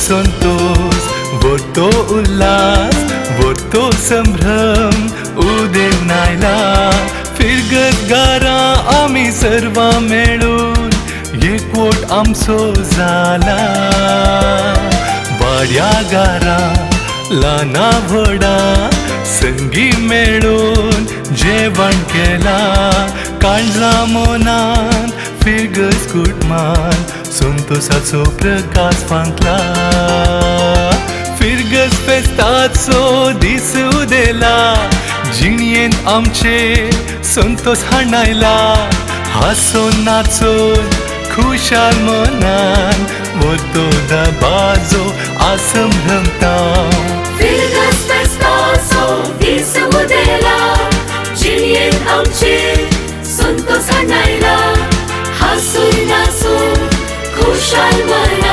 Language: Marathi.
संतोष वो तो उल्लास वो तो संभ्रम उदेन आयला फिरगतगारा आमी सर्वा मेळून एकवट आमचो जाला वाड्या गारा ल्हाना व्हडा संगी मेळून जेवण केला कांजला मोनान फिरगत कुटुंबान संतोषाचो प्रकाश फांकला फिरगत फेस्ताचो दीस उदेला जिणयेन आमचे संतोष हाणायला हांसून नाचून खुशाल मनान वतो बाजो आसम रमता फिरगत फेस्ताचो दीस उदेला जिणयेन आमचे संतोष हाणायला हांसून नाचून खुशाल मनान